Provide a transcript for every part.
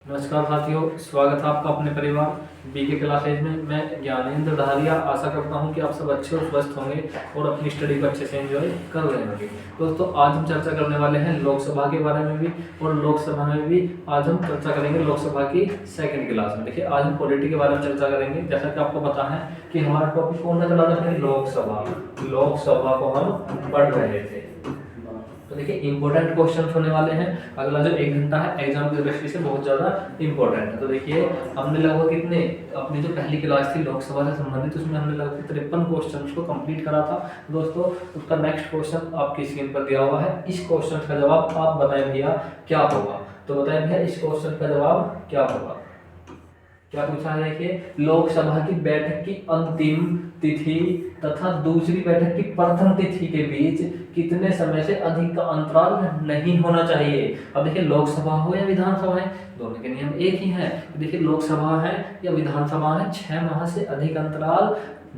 नमस्कार साथियों, स्वागत है आपका अपने परिवार बीके क्लासेज में। मैं ज्ञानेंद्र धारिया आशा करता हूं कि आप सब अच्छे और स्वस्थ होंगे और अपनी स्टडी को अच्छे से एंजॉय कर रहे होंगे। दोस्तों, आज हम चर्चा करने वाले हैं लोकसभा के बारे में भी और लोकसभा में भी आज हम चर्चा करेंगे लोकसभा की सेकंड क्लास में। देखिए, आज हम पॉलिटी के बारे में चर्चा करेंगे। जैसा कि आपको पता है कि हमारा टॉपिक कौन सा चला था, लोकसभा को हम पढ़ रहे थे। तो देखिए, इंपॉर्टेंट क्वेश्चन होने वाले हैं। अगला जो 1 घंटा है एग्जाम की दृष्टि से बहुत ज़्यादा इंपॉर्टेंट है। तो देखिए, हमने लगभग कितने अपनी जो पहली क्लास थी लोकसभा से संबंधित, उसमें हमने लगभग 53 क्वेश्चन को कंप्लीट करा था। दोस्तों, उसका नेक्स्ट क्वेश्चन आपकी स्क्रीन पर दिया हुआ है। इस क्वेश्चन का जवाब आप बताएं भैया क्या होगा। तो बताएं भैया, इस क्वेश्चन का जवाब क्या होगा। क्या पूछा है, देखिए, लोकसभा की बैठक की अंतिम तिथि तथा दूसरी बैठक की प्रथम तिथि के बीच कितने समय से अधिक का अंतराल नहीं होना चाहिए। अब देखिए, लोकसभा हो या विधानसभा है, दोनों के नियम एक ही हैं। देखिए, लोकसभा है या विधानसभा है, 6 माह से अधिक अंतराल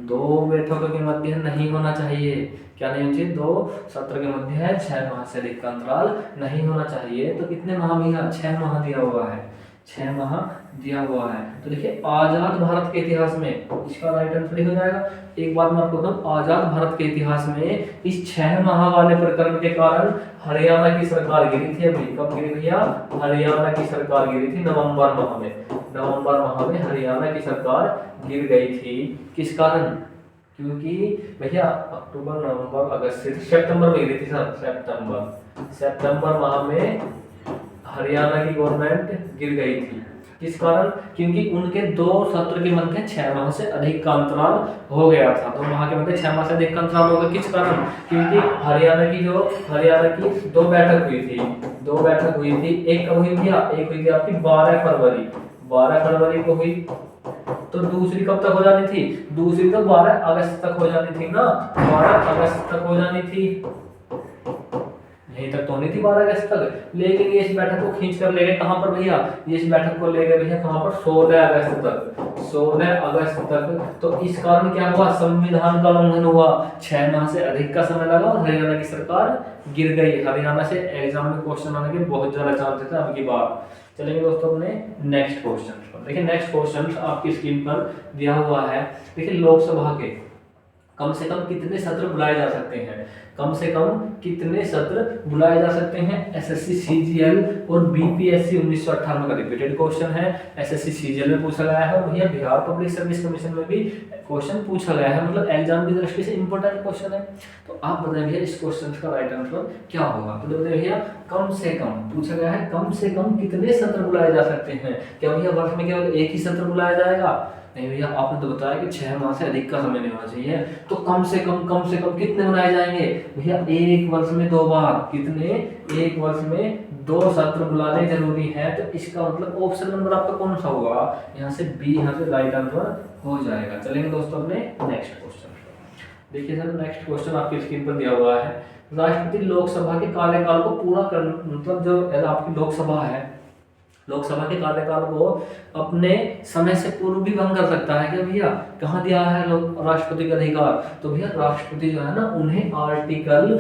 2 बैठकों के मध्य नहीं होना चाहिए। क्या नहीं होना चाहिए, 2 सत्र के मध्य है, 6 माह से अधिक का अंतराल नहीं होना चाहिए। तो कितने माह भैया, 6 माह दिया हुआ है, 6 माह दिया हुआ है। तो देखिए, आजाद भारत के इतिहास में इसका राइट आंसर हो जाएगा। एक बात मैं आपको बताऊं, आजाद भारत के इतिहास में इस 6 माह वाले प्रकरण के कारण हरियाणा की सरकार गिरी थी। अभी कब गिरी भैया, हरियाणा की सरकार गिरी थी नवंबर माह में। नवंबर माह में हरियाणा की सरकार गिर गई थी। किस कारण? क्योंकि भैया अक्टूबर नवंबर अगस्त सितंबर में गिरी थी सर, सितंबर माह में हरियाणा की गवर्नमेंट गिर गई थी। किस कारण? क्योंकि उनके 2 सत्र के मध्य 6 माह से अधिक का अंतराल हो गया था। 2 माह के मध्य 6 माह से अधिक का अंतराल हो गया। किस कारण? क्योंकि हरियाणा की 2 बैठक हुई थी। 2 बैठक हुई थी। एक कब हुई भैया, एक हुई थी आपकी 12 फरवरी को हुई। तो दूसरी कब तक हो जानी थी? दूसरी तो 12 अगस्त तक हो जानी थी ना, 12 अगस्त तक हो जानी थी। यहीं तक तो नहीं थी 12 अगस्त तक, लेकिन ये इस बैठक को खींच कर ले गए कहां पर भैया, ये इस बैठक को ले गए भैया कहां पर, 16 अगस्त तक, 16 अगस्त तक। तो इस कारण क्या हुआ, संविधान का उल्लंघन हुआ। 6 माह से अधिक का समय लगा और हरियाणा की सरकार गिर गई। हरियाणा से एग्जाम में क्वेश्चन आने के बहुत ज्यादा चांसेस है अब की बार। चलेंगे दोस्तों अपने नेक्स्ट क्वेश्चन पर। देखिए, नेक्स्ट क्वेश्चन आपकी स्क्रीन पर दिया हुआ है। देखिए, लोकसभा के कम से कम कितने सत्र बुलाए जा सकते हैं, कम से कम कितने सत्र बुलाए जा सकते हैं। एसएससी सीजीएल और बीपीएससी 1998 का रिपीटेड क्वेश्चन है। एसएससी सीजीएल में पूछा गया है और भैया बिहार पब्लिक सर्विस कमीशन में भी क्वेश्चन पूछा गया है, मतलब एग्जाम की दृष्टि से इंपॉर्टेंट क्वेश्चन है। तो आप बताएं भैया, इस क्वेश्चन का राइट आंसर क्या होगा। तो बताइए भैया, कम से कम पूछा गया है, कम से कम कितने सत्र बुलाए जा सकते हैं। क्या भैया वर्ष में केवल एक ही सत्र बुलाया जाएगा? नहीं भैया, आपने तो बताया कि 6 माह से अधिक का समय नहीं होना चाहिए। तो कम से कम कितने बनाए जाएंगे भैया, एक वर्ष में 2 बार। कितने? एक वर्ष में 2 सत्र बुलाने जरूरी है। तो इसका मतलब ऑप्शन नंबर आपका कौन सा होगा, यहाँ से बी, यहाँ से राइट आंसर हो जाएगा। चलेंगे दोस्तों अपने नेक्स्ट क्वेश्चन। देखिए सर, नेक्स्ट क्वेश्चन आपकी स्क्रीन पर दिया हुआ है। राष्ट्रपति लोकसभा के कार्यकाल को पूरा कर, मतलब जो आपकी लोकसभा है, लोकसभा के कार्यकाल को अपने समय से पूर्व भी भंग कर सकता है। क्या भैया, कहाँ दिया है राष्ट्रपति का अधिकार? तो भैया राष्ट्रपति जो है ना, उन्हें आर्टिकल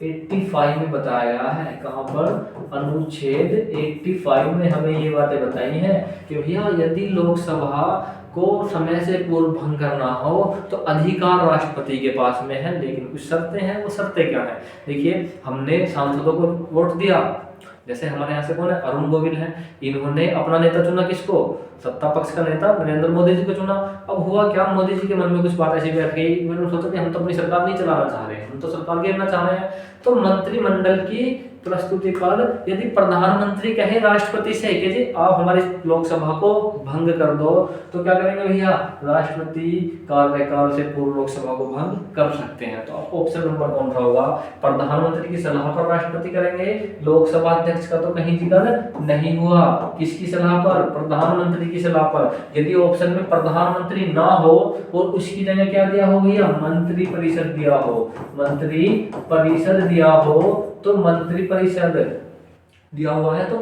85 में बताया गया है। कहाँ पर? अनुच्छेद 85 में हमें ये बातें बताई हैं कि भैया यदि लोकसभा को समय से पूर्व भंग करना हो तो अधिकार राष्ट्रपति के पास में है, लेकिन कुछ शर्तें हैं। वो शर्तें क्या है? देखिए, हमने सांसदों को वोट दिया, जैसे हमारे यहाँ से कौन है, अरुण गोविल है, इन्होंने अपना नेता चुना, किसको? सत्ता पक्ष का नेता नरेंद्र मोदी जी को चुना। अब हुआ क्या, मोदी जी के मन में कुछ बात ऐसी बैठ गई, उन्होंने सोचा कि हम तो अपनी सरकार नहीं चलाना चाह रहे हैं, हम तो सरकार घेरना चाह रहे हैं। तो मंत्रिमंडल की प्रस्तुति पर यदि प्रधानमंत्री कहे राष्ट्रपति से कि जी आप हमारी लोकसभा को भंग कर दो, तो क्या करेंगे भैया, राष्ट्रपति कार्यकाल से पूर्व लोकसभा को भंग कर सकते हैं। तो आपको ऑप्शन नंबर कौन सा होगा? प्रधानमंत्री की सलाह पर राष्ट्रपति करेंगे। लोकसभा अध्यक्ष का तो कहीं जिक्र नहीं हुआ। किसकी सलाह पर? प्रधानमंत्री की सलाह पर। यदि ऑप्शन में प्रधानमंत्री ना हो और उसकी जगह क्या दिया हो भैया, मंत्री परिषद दिया हो, मंत्री परिषद दिया हो, तो मंत्री परिषद दिया हुआ है तो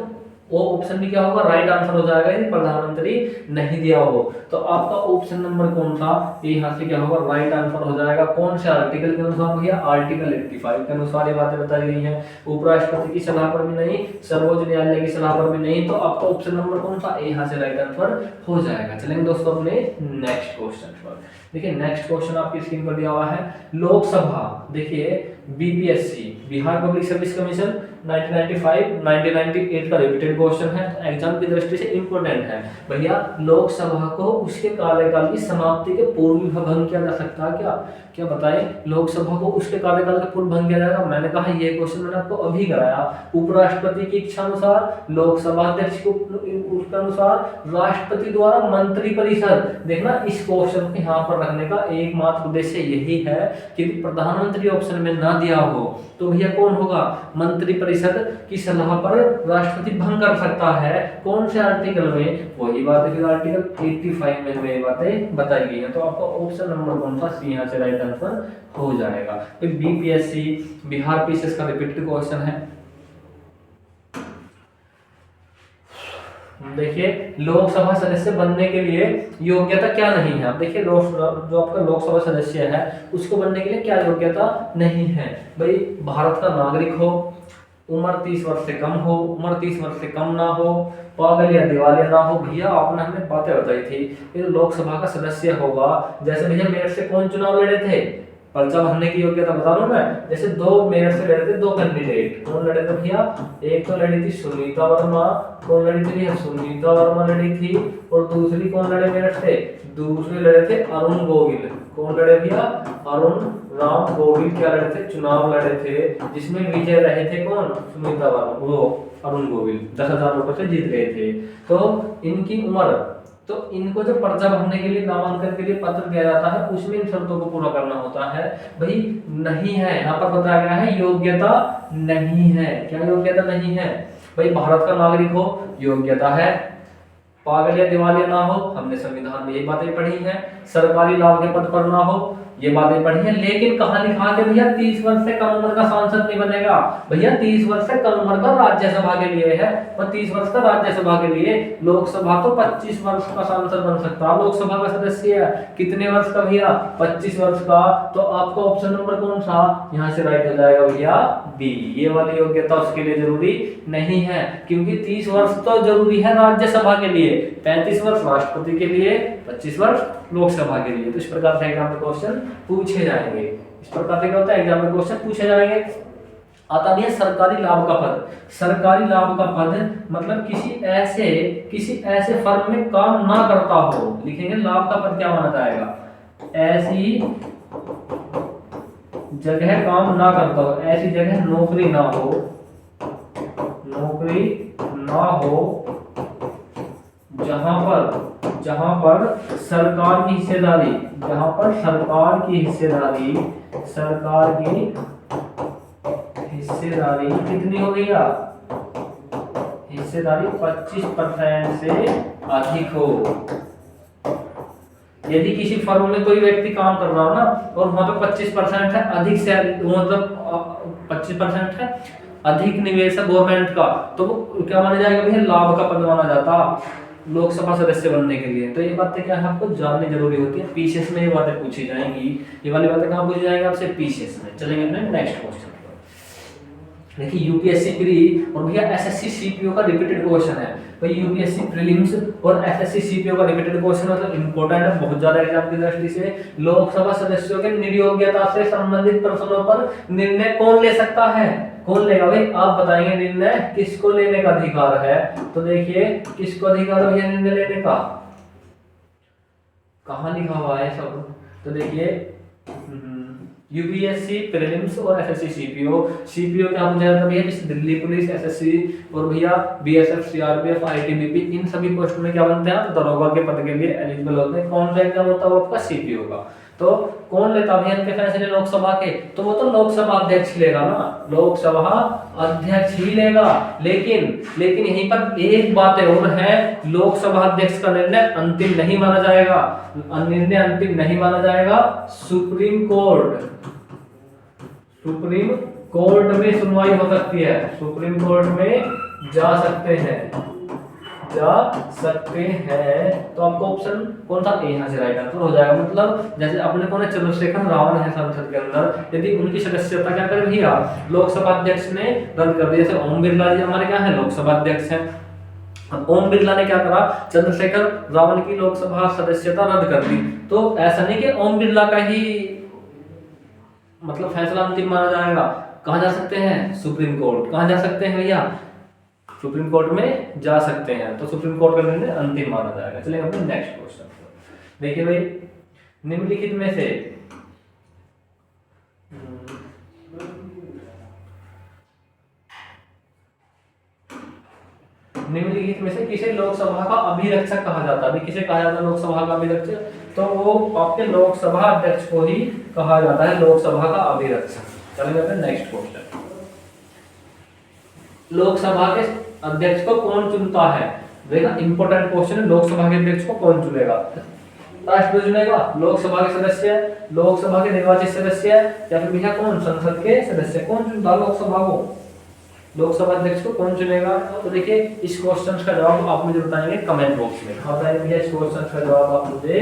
वो ऑप्शन भी क्या होगा, राइट आंसर हो जाएगा यदि प्रधानमंत्री नहीं दिया हो। तो आपका ऑप्शन नंबर कौन सा, यहाँ से क्या होगा, राइट आंसर हो जाएगा। कौन से आर्टिकल के अनुसार भैया, आर्टिकल 85 के अनुसार ये बातें बताई गई हैं। उपराष्ट्रपति की सलाह पर भी नहीं, सर्वोच्च न्यायालय की सलाह पर भी नहीं, तो आपका ऑप्शन नंबर कौन सा, यहाँ से राइट आंसर हो जाएगा। चलेंगे दोस्तों अपने नेक्स्ट क्वेश्चन पर। देखिए नेक्स्ट क्वेश्चन आपकी स्क्रीन पर दिया हुआ है, लोकसभा, देखिए BPSC Bihar public service commission 1995 1998 का रिपीटेड क्वेश्चन है, तो एग्जाम की दृष्टि से इंपॉर्टेंट है भैया। लोकसभा को उसके कार्यकाल की समाप्ति के पूर्व भी भंग किया जा सकता है क्या, क्या बताएं, लोकसभा को उसके कार्यकाल के पूर्व भंग किया जाएगा। मैंने कहा ये क्वेश्चन मैंने आपको अभी कराया। उपराष्ट्रपति की इच्छा अनुसार, लोकसभा अध्यक्ष को उसके अनुसार, राष्ट्रपति द्वारा मंत्रिपरिषद, देखना इस क्वेश्चन को यहाँ पर रखने का एकमात्र उद्देश्य यही है कि प्रधानमंत्री ऑप्शन में ना दिया हो तो भैया कौन होगा, मंत्रिपरिषद की सलाह पर राष्ट्रपति भंग कर सकता है। कौन से आर्टिकल में, वही बात है, आर्टिकल 85 में हमें ये बातें बताई गई है। तो आपका ऑप्शन नंबर कौन सा, सी यहाँ से राइट आंसर हो जाएगा। तो बीपीएससी बिहार पीसीएस का रिपीटेड क्वेश्चन है। देखिए लोकसभा सदस्य बनने के लिए योग्यता क्या नहीं है। अब देखिए जो आपका लोकसभा सदस्य है उसको बनने के लिए क्या योग्यता नहीं है भाई, भारत का नागरिक हो, उम्र 30 वर्ष से कम हो, उम्र 30 वर्ष से कम ना हो, पागल या दिवालिया ना हो। भैया आपने हमें बातें बताई थी, ये लोकसभा का सदस्य होगा, जैसे भैया मेरठ से कौन चुनाव लड़े थे, पर्चा भरने की योग्यता बता दूं मैं, जैसे दो मेरठ से लड़े थे, दो कैंडिडेट, कौन लड़े थे भैया, एक तो लड़ी थी सुनीता वर्मा, कौन लड़ी थी भैया, सुनीता वर्मा लड़ी थी, और दूसरी कौन लड़े मेरठ से, दूसरे लड़े थे अरुण गोविल, कौन लड़े भैया, अरुण राम गोविल क्या लड़े थे, चुनाव लड़े थे, जिसमें विजय रहे थे कौन, सुनीता वर्मा, वो अरुण गोविल 10,000 वोटों से जीत गए थे। तो इनकी उम्र, तो इनको जो पर्चा भरने के लिए, नामांकन के लिए पत्र दिया जाता है उसमें इन शर्तों को पूरा करना होता है भाई, नहीं है, यहाँ पर बताया गया है योग्यता नहीं है। क्या योग्यता नहीं है भाई, भारत का नागरिक हो, योग्यता है, पागल या दिवालिया ना हो, हमने संविधान में ये बातें पढ़ी हैं, सरकारी लाभ के पद पर ना हो, ये बातें पढ़ी हैं। लेकिन कहाँ लिखा के भैया 30 वर्ष से कम उम्र का सांसद नहीं बनेगा भैया, 30 वर्ष से कम उम्र का राज्यसभा के लिए है, और 30 वर्ष का राज्यसभा के लिए, लोकसभा तो 25 वर्ष का सांसद बन सकता है, लोकसभा का सदस्य कितने वर्ष का भैया, 25 वर्ष का। तो आपका ऑप्शन नंबर कौन सा, यहाँ से राइट हो जाएगा भैया बी, ये वाली योग्यता उसके लिए जरूरी नहीं है, क्योंकि 30 वर्ष तो जरूरी है राज्यसभा के लिए, 35 वर्ष राष्ट्रपति के लिए, 25 वर्ष लोकसभा के लिए। तो इस प्रकार से एग्जाम में क्वेश्चन पूछे जाएंगे, इस प्रकार से क्या होता है, एग्जाम में क्वेश्चन पूछे जाएंगे। आता भी है सरकारी लाभ का पद। सरकारी लाभ का पद मतलब किसी ऐसे फर्म में काम ना करता हो, लिखेंगे लाभ का पद क्या माना जाएगा, ऐसी जगह काम ना करता हो, ऐसी जगह नौकरी ना हो, नौकरी ना हो जहां पर सरकार की हिस्सेदारी, जहां पर सरकार की हिस्सेदारी कितनी हो गई, हिस्सेदारी 25% से अधिक हो। यदि किसी फर्म में कोई व्यक्ति काम कर रहा हो ना और वहां पे 25% है, अधिक से मतलब 25% है अधिक निवेश है गवर्नमेंट का, तो वो क्या माना जाएगा भैया, लाभ का पद माना जाता लोकसभा सदस्य बनने के लिए। तो ये बातें क्या है आपको जाननी जरूरी होती है, पीसीएस में ये बातें पूछी जाएंगी, ये वाली बातें कहाँ पूछी जाएंगी आपसे, पीसीएस में। चलेंगे अपने नेक्स्ट क्वेश्चन पर। देखिए यूपीएससी प्री और भैया एसएससी सीपीओ का रिपीटेड क्वेश्चन है भाई, यूपीएससी प्रीलिम्स और एसएससी सीपीओ का रिपीटेड क्वेश्चन मतलब इंपॉर्टेंट है बहुत ज्यादा एग्जाम की दृष्टि से। लोकसभा सदस्यों के निर्योग्यता से संबंधित प्रश्नों पर निर्णय कौन ले सकता है, कौन लेगा भाई, आप बताएंगे निर्णय किसको लेने का अधिकार है। तो देखिए किसको अधिकार है निर्णय लेने का, कहाँ लिखा हुआ है सब, तो देखिए यूपीएससी प्रीलिम्स और एसएससी सीपीओ। सीपीओ क्या पूछा जाता है भैया, जैसे दिल्ली पुलिस, एसएससी और भैया बीएसएफ, सीआरपीएफ, आईटीबीपी, इन सभी पोस्ट में क्या बनते हैं, दरोगा के पद के लिए एलिजिबल होते हैं। कौन सा एग्जाम होता है आपका, सीपीओ का। तो कौन लेता है इनके फैसले लोकसभा के, तो वो तो लोकसभा अध्यक्ष लेगा ना, लोकसभा अध्यक्ष ही लेगा। लेकिन यहीं पर एक बात और है, लोकसभा अध्यक्ष का निर्णय अंतिम नहीं माना जाएगा, निर्णय अंतिम नहीं माना जाएगा। सुप्रीम कोर्ट में सुनवाई हो सकती है, सुप्रीम कोर्ट में जा सकते हैं, जा सकते हैं। तो आपको ऑप्शन कौन सा ए यहाँ से राइट आंसर हो जाएगा। मतलब जैसे अपने कौन है, चंद्रशेखर रावण है संसद के अंदर, यदि उनकी सदस्यता क्या करे भैया, लोकसभा अध्यक्ष ने रद्द कर दी। जैसे ओम बिरला जी हमारे क्या है, लोकसभा अध्यक्ष हैं। अब ओम बिरला ने क्या करा, चंद्रशेखर रावण की लोकसभा सदस्यता रद्द कर दी। तो ऐसा नहीं कि ओम बिरला का ही मतलब फैसला अंतिम माना जाएगा। कहाँ जा सकते हैं, सुप्रीम कोर्ट। कहाँ जा सकते हैं भैया, सुप्रीम कोर्ट में जा सकते हैं। तो सुप्रीम कोर्ट का निर्णय अंतिम माना जाएगा। चलिए अपने नेक्स्ट क्वेश्चन देखिए भाई, निम्नलिखित में से निम्नलिखित में से किसे लोकसभा का अभिरक्षक कहा जाता है। किसे कहा जाता है लोकसभा का अभिरक्षक, तो वो आपके लोकसभा अध्यक्ष को ही कहा जाता है लोकसभा का अभिरक्षक। चलिए अपने नेक्स्ट क्वेश्चन, लोकसभा के अध्यक्ष को कौन चुनता है। देखना इंपॉर्टेंट क्वेश्चन है, लोकसभा के अध्यक्ष को कौन चुनेगा, राष्ट्रपति चुनेगा, लोकसभा के सदस्य, लोकसभा के निर्वाचित सदस्य, या फिर भैया कौन, संसद के सदस्य। कौन चुनता है लोकसभा को, लोकसभा अध्यक्ष को कौन चुनेगा। तो देखिए इस क्वेश्चन का जवाब आप मुझे बताएंगे कमेंट बॉक्स में। हाँ बताइए भैया, इस क्वेश्चन का जवाब आप मुझे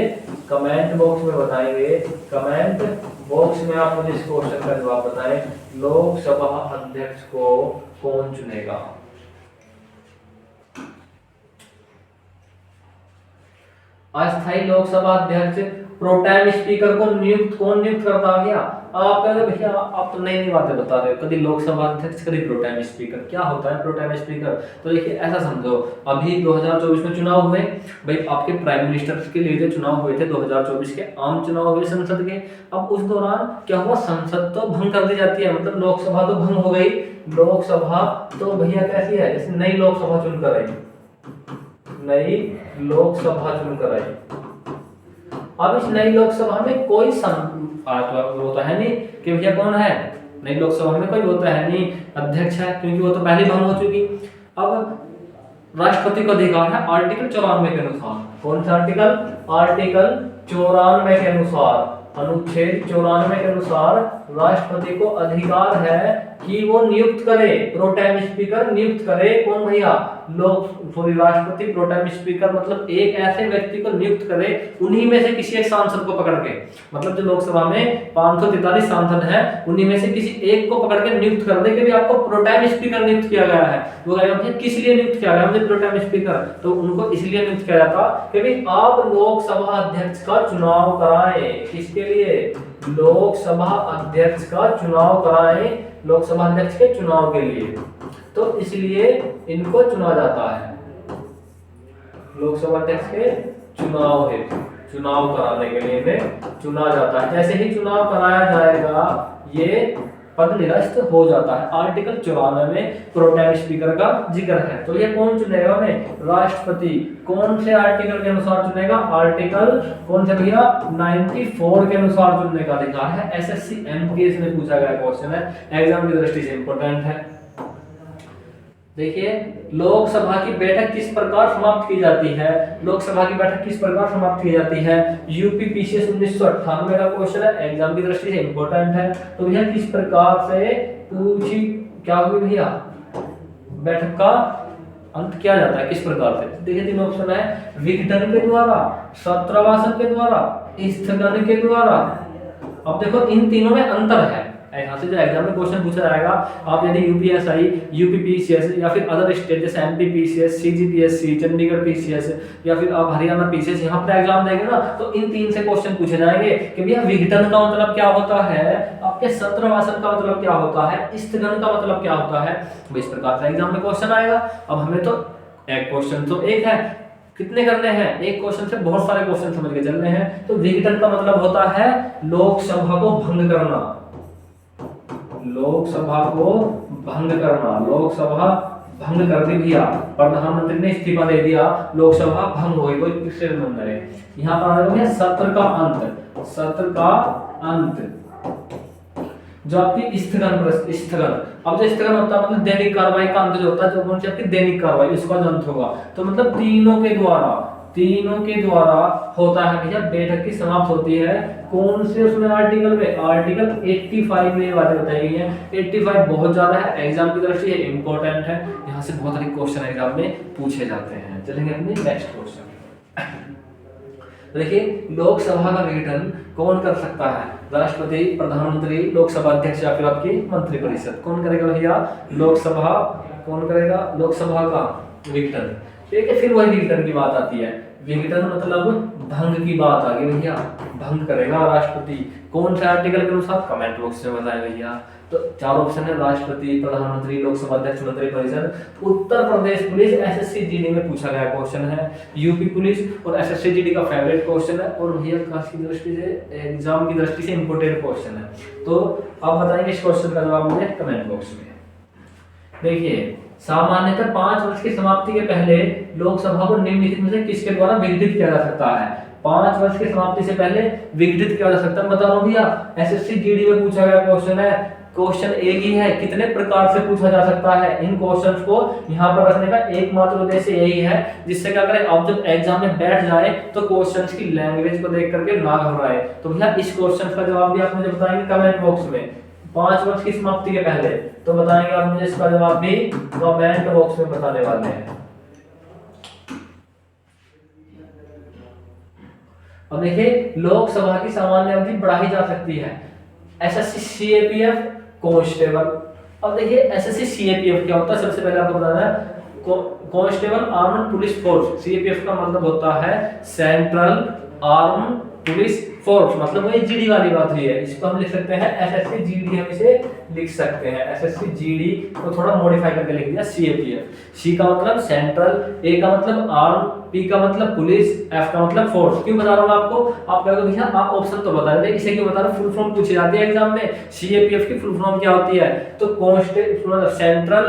कमेंट बॉक्स में बताएंगे। कमेंट बॉक्स में आप मुझे इस क्वेश्चन का जवाब बताएं, लोकसभा अध्यक्ष को कौन चुनेगा। अस्थायी लोकसभा अध्यक्ष प्रोटेम स्पीकर को कौन नियुक्त करता है भैया। आप कह रहे भैया आप तो नई नई बातें बता रहे हो, कभी लोकसभा अध्यक्ष कभी प्रोटेम स्पीकर। क्या होता है प्रोटेम स्पीकर, तो देखिए ऐसा समझो, अभी 2024 में चुनाव हुए भाई, आपके प्राइम मिनिस्टर के लिए जो चुनाव हुए थे 2024 के आम चुनाव हुए संसद के। अब उस दौरान क्या हुआ, संसद तो भंग कर दी जाती है, मतलब लोकसभा तो भंग हो गई। लोकसभा तो भैया कैसी है, जैसे नई लोकसभा चुनकर आई, नई लोकसभा चुनकर आई। अब इस नई लोकसभा में कोई वो तो है नहीं कि भैया कौन है, नई लोकसभा में कोई वो तो है नहीं अध्यक्ष है, क्योंकि वो तो पहले भंग हो चुकी। अब राष्ट्रपति का अधिकार है आर्टिकल 94 के अनुसार। कौन सा आर्टिकल, आर्टिकल 94 के अनुसार, अनुच्छेद 94 के अनुसार राष्ट्रपति को अधिकार है कि वो नियुक्त करे, प्रोटेम स्पीकर नियुक्त करे। कौन भैया, राष्ट्रपति प्रोटेम स्पीकर मतलब एक ऐसे व्यक्ति को नियुक्त करे, उन्हीं में से किसी एक सांसद को पकड़ के, मतलब जो लोकसभा में 543 सांसद हैं, उन्हीं में से किसी एक को पकड़ के नियुक्त कर दे कि भी आपको प्रोटेम स्पीकर नियुक्त किया गया है। वो कहेगा किस लिए नियुक्त किया गया मुझे प्रोटेम स्पीकर, तो उनको इसलिए नियुक्त किया जाता कि भी आप लोकसभा अध्यक्ष का चुनाव कराएं। किसके लिए, लोकसभा अध्यक्ष का चुनाव कराएं, लोकसभा अध्यक्ष के चुनाव के लिए। तो इसलिए इनको चुना जाता है, लोकसभा अध्यक्ष के चुनाव हेतु, चुनाव कराने के लिए इन्हें चुना जाता है। जैसे ही चुनाव कराया जाएगा ये पद निरस्त हो जाता है। आर्टिकल 94 में प्रोटेम स्पीकर का जिक्र है। तो ये कौन चुनेगा उन्हें, राष्ट्रपति। कौन से आर्टिकल के अनुसार चुनेगा, आर्टिकल कौन से भैया 94 के अनुसार चुनने का अधिकार है। एसएससी एमपीएस में पूछा गया क्वेश्चन है, एग्जाम की दृष्टि से इंपॉर्टेंट है। देखिए लोकसभा की बैठक किस प्रकार समाप्त की जाती है, लोकसभा की बैठक किस प्रकार समाप्त की जाती है। यूपी पीसीएस 1998 का क्वेश्चन है, एग्जाम की दृष्टि से इंपॉर्टेंट है। तो भैया किस प्रकार से पूछी, क्या हुई भैया, बैठक का अंत किया जाता है, किस प्रकार से। देखिए तीन ऑप्शन है, विघटन के द्वारा, सत्रवासन के द्वारा, स्थगन के द्वारा। अब देखो इन तीनों में अंतर है। यहाँ से जो एग्जाम में क्वेश्चन पूछा जाएगा, आप यदि यूपीएसआई, यूपीपीसीएस या फिर अदर स्टेट जैसे MP PCS, CGPSC, Chandigarh PCS या फिर आप हरियाणा पीसीएस यहाँ पर एग्जाम देंगे ना, तो इन तीन से क्वेश्चन पूछे जाएंगे कि भैया विघटन का मतलब क्या होता है, आपके सत्रवासन का मतलब क्या होता है, स्थगन का मतलब क्या होता है। इस प्रकार से एग्जाम में क्वेश्चन आएगा। अब हमें तो एक क्वेश्चन तो एक है, कितने करने हैं, एक क्वेश्चन से बहुत सारे क्वेश्चन समझ के चलने हैं। तो विघटन का मतलब होता है लोकसभा को भंग करना, लोकसभा को भंग करना। लोकसभा भंग कर दी भैया, प्रधानमंत्री ने इस्तीफा दे दिया, लोकसभा भंग हो गई, कोई किससे संबंध है। यहाँ पर आ गया सत्र का अंत, सत्र का अंत, जो आपकी स्थगन। अब जो स्थगन होता है मतलब दैनिक कार्रवाई का अंत जो होता है, जो कौन सी आपकी दैनिक कार्रवाई, उसका जो अंत होगा। तो मतलब तीनों के द्वारा, तीनों के द्वारा होता है भैया बैठक की समाप्त होती है। कौन से उसमें आर्टिकल में? आर्टिकल 85 में ये बातें बताई गई हैं। 85 बहुत ज्यादा है, एग्जाम की दृष्टि से इंपॉर्टेंट है, यहाँ से बहुत सारे क्वेश्चन एग्जाम में पूछे जाते हैं। चलेंगे अपने नेक्स्ट क्वेश्चन। देखिए लोकसभा का विघटन कौन कर सकता है? राष्ट्रपति, प्रधानमंत्री, लोकसभा अध्यक्ष या फिर आपकी मंत्रिपरिषद। कौन करेगा भैया? लोकसभा। कौन करेगा? लोकसभा का विघटन। ठीक है, फिर वही विघटन की बात आती है। विघटन मतलब भंग की बात आ गई भैया, भंग करेगा राष्ट्रपति। कौन से आर्टिकल के अनुसार? कमेंट बॉक्स में बताएं भैया। तो चार ऑप्शन है, राष्ट्रपति, प्रधानमंत्री, लोकसभा अध्यक्ष, मंत्रिपरिषद। Uttar Pradesh police SSC GD में पूछा गया क्वेश्चन है, यूपी पुलिस और एसएससी जीडी का फेवरेट क्वेश्चन है, और भैया खास की दृष्टि से एग्जाम की दृष्टि से इंपोर्टेंट क्वेश्चन है। तो आप बताएंगे इस क्वेश्चन का जवाब मुझे कमेंट बॉक्स में। देखिए सामान्यतः 5 वर्ष की समाप्ति के पहले लोकसभा को निम्नलिखित में से किसके द्वारा विघटित किया जा सकता है? 5 वर्ष की समाप्ति से पहले विघटित किया जा सकता है। बता रहा हूं भैया, एसएससी जीडी में पूछा गया क्वेश्चन है। क्वेश्चन एक ही है, कितने प्रकार से पूछा जा सकता है? इन क्वेश्चंस को यहाँ पर रखने का एकमात्र उद्देश्य यही है, जिससे क्या करें, आप जब एग्जाम में बैठ जाए तो क्वेश्चंस की लैंग्वेज को देख करके ना घबराए। तो भैया इस क्वेश्चन का जवाब भी आप मुझे बताएंगे कमेंट बॉक्स में। 5 वर्ष की समाप्ति के पहले तो बताएंगे आप मुझे इसका जवाब भी कमेंट बॉक्स में बताने वाले हैं। अब देखिए लोकसभा की सामान्य अवधि बढ़ाई जा सकती है। SSC CAPF constable. अब देखिए एसएससी सीएपीएफ क्या होता है, सबसे पहले आपको बताना है। Constable armed police force. CAPF का मतलब होता है सेंट्रल आर्म्ड पुलिस फोर्स, मतलब वही जीडी वाली बात हुई है। इसको हम लिख सकते हैं एसएससी जीडी, हम इसे लिख सकते हैं एसएससी जीडी को थोड़ा मॉडिफाई करके लिख दिया सीएपीएफ। सी का मतलब सेंट्रल, ए का मतलब आर्म, पी का मतलब पुलिस, एफ का मतलब फोर्स। क्यों बता रहा हूं आपको? आप कहोगे भैया आप ऑप्शन तो बता रहे थे, इसे क्यों बता रहे? फुल फॉर्म पूछी जाती है एग्जाम में। सीएपीएफ की फुल फॉर्म क्या होती है? तो constable central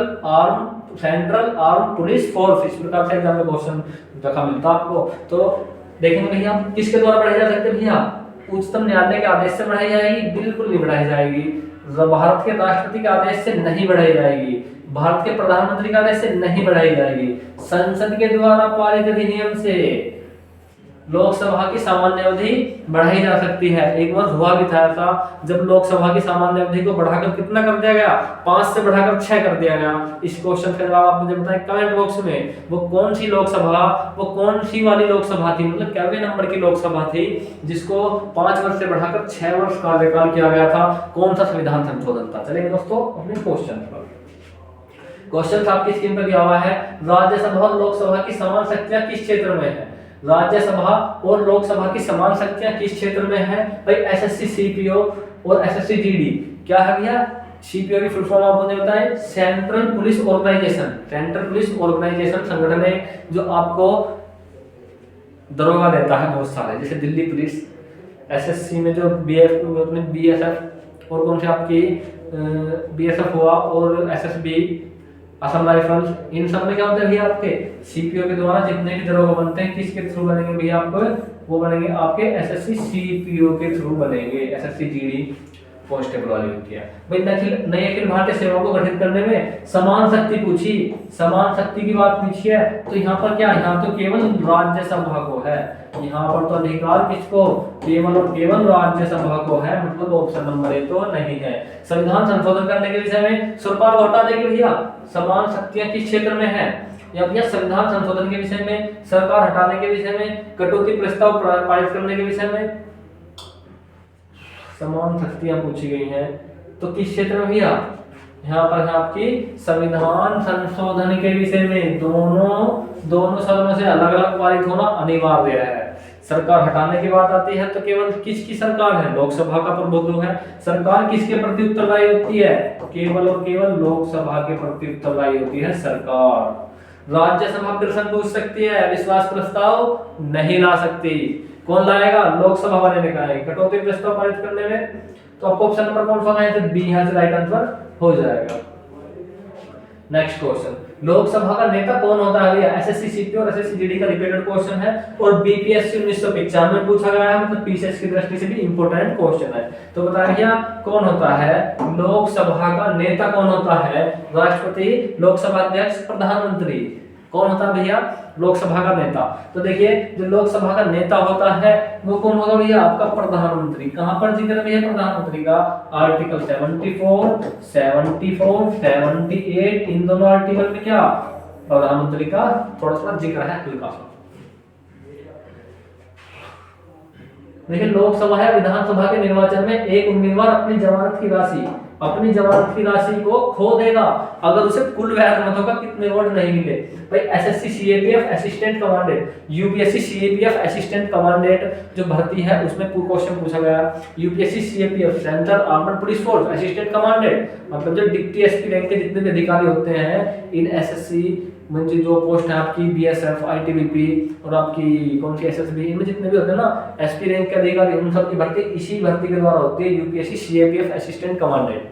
arm police force. इस प्रकार से एग्जाम में क्वेश्चन रखा मिलता आपको। तो देखेंगे भैया किसके द्वारा बढ़ाई जा सकती है? भैया उच्चतम न्यायालय के आदेश से बढ़ाई जाएगी? बिल्कुल नहीं बढ़ाई जाएगी। भारत के राष्ट्रपति के आदेश से नहीं बढ़ाई जाएगी, भारत के प्रधानमंत्री के आदेश से नहीं बढ़ाई जाएगी, संसद के द्वारा पारित अधिनियम से लोकसभा की सामान्य अवधि बढ़ाई जा सकती है। एक बार हुआ भी था ऐसा, जब लोकसभा की सामान्य अवधि को बढ़ाकर कितना कर दिया गया? 5 से बढ़ाकर 6 कर दिया गया। इस क्वेश्चन का जवाब आप मुझे बताएं कमेंट बॉक्स में। वो कौन सी लोकसभा, वो कौन सी वाली लोकसभा थी, मतलब कैवे नंबर की लोकसभा थी जिसको 5 वर्ष से बढ़ाकर 6 वर्ष कार्यकाल किया गया था? कौन सा संविधान संशोधन था? चलिए दोस्तों अपने क्वेश्चन पर। क्वेश्चन आपकी स्क्रीन पर दिया हुआ है, राज्यसभा और लोकसभा की समान शक्तियां किस क्षेत्र में है? राज्यसभा और लोकसभा की समान शक्तियां किस क्षेत्र में है? भाई एसएससी सीपीओ और एसएससी जीडी। क्या है भैया? सीपीओ की फुल फॉर्म आप मुझे बताएं। Central police organisation. Central police organisation संगठन है जो आपको दरोगा देता है बहुत सारे, जैसे दिल्ली पुलिस। एसएससी में जो बीएसएफ और कौन से आपकी बीएसएफ हुआ और एसएसबी, असम राइफल्स, इन सब में क्या होता है भैया? आपके सीपीओ के द्वारा जितने भी दरोगा बनते हैं किसके थ्रू बनेंगे भैया? आपको वो बनेंगे आपके एसएससी सीपीओ के थ्रू बनेंगे। एसएससी जीडी कांस्टेबल वाली होती है भाई। नई अखिल भारतीय सेवा को गठित करने में समान शक्ति पूछी, समान शक्ति की बात पूछी है, तो यहाँ पर क्या? यहाँ तो केवल राज्यसभा को है, यहाँ पर तो अधिकार किसको? केवल और केवल राज्यसभा को है, मतलब ऑप्शन नंबर ए तो नहीं है। संविधान संशोधन करने के विषय में सरकार को हटा देगी भैया, समान शक्तियां किस क्षेत्र में है? या भैया संविधान संशोधन के विषय में, सरकार हटाने के विषय में, कटौती प्रस्ताव पारित करने के विषय में समान शक्तियां पूछी गई हैं, तो किस क्षेत्र में भैया? यहाँ पर है आपकी संविधान संशोधन के विषय में। दोनों सदनों से अलग अलग पारित होना अनिवार्य है। सरकार हटाने की बात आती है तो केवल किसकी सरकार है? लोकसभा का प्रभुत्व है। सरकार किसके प्रति उत्तरदायी होती है? केवल और केवल लोकसभा के प्रति उत्तरदायी होती है सरकार। राज्यसभा प्रश्न पूछ सकती है, विश्वास प्रस्ताव नहीं ला सकती। कौन लाएगा? लोकसभा वाले ने कहा है कटौती प्रस्ताव पारित करने में। तो आपको ऑप्शन नंबर कौन सा है? बी यहाँ से राइट आंसर हो जाएगा। नेक्स्ट क्वेश्चन, लोकसभा का नेता कौन होता है? एसएससी सीपीओ और एसएससी जीडी का रिपीटेड क्वेश्चन है और बीपीएससी 1995 में पूछा गया है, मतलब पीसीएस की दृष्टि से भी इंपॉर्टेंट क्वेश्चन है। तो बताइए कौन होता है लोकसभा का नेता? कौन होता है? राष्ट्रपति, लोकसभा अध्यक्ष, प्रधानमंत्री। कौन होता है भैया? लोकसभा का नेता। तो देखिए जो लोकसभा का नेता होता है वो कौन होगा भैया? आपका प्रधानमंत्री। कहां पर जिक्र है भैया प्रधानमंत्री का? आर्टिकल 74, 74, 78, इन दोनों आर्टिकल में क्या प्रधानमंत्री का थोड़ा थोड़ा जिक्र है, हल्का सा। देखिए लोकसभा या विधानसभा के निर्वाचन में एक उम्मीदवार अपनी जमानत की राशि को खो देगा अगर उसे कुल वैध मतों का कितने वोट नहीं मिले। भाई SSC CAPF assistant commandant, UPSC CAPF assistant commandant जो भर्ती है उसमें क्वेश्चन पूछा गया। UPSC CAPF central armed police force assistant commandant, मतलब जो डिप्टी एसपी रैंक के जितने भी अधिकारी होते हैं इन एसएससी में जो पोस्ट है आपकी बीएसएफ, आईटीबीपी और आपकी कौन सी एसएसबी, इनमें जितने भी होते हैं ना एसपी रैंक के अधिकारी, उन सब की भर्ती इसी भर्ती के द्वारा होती है, यूपीएससी सीएपीएफ असिस्टेंट कमांडेंट।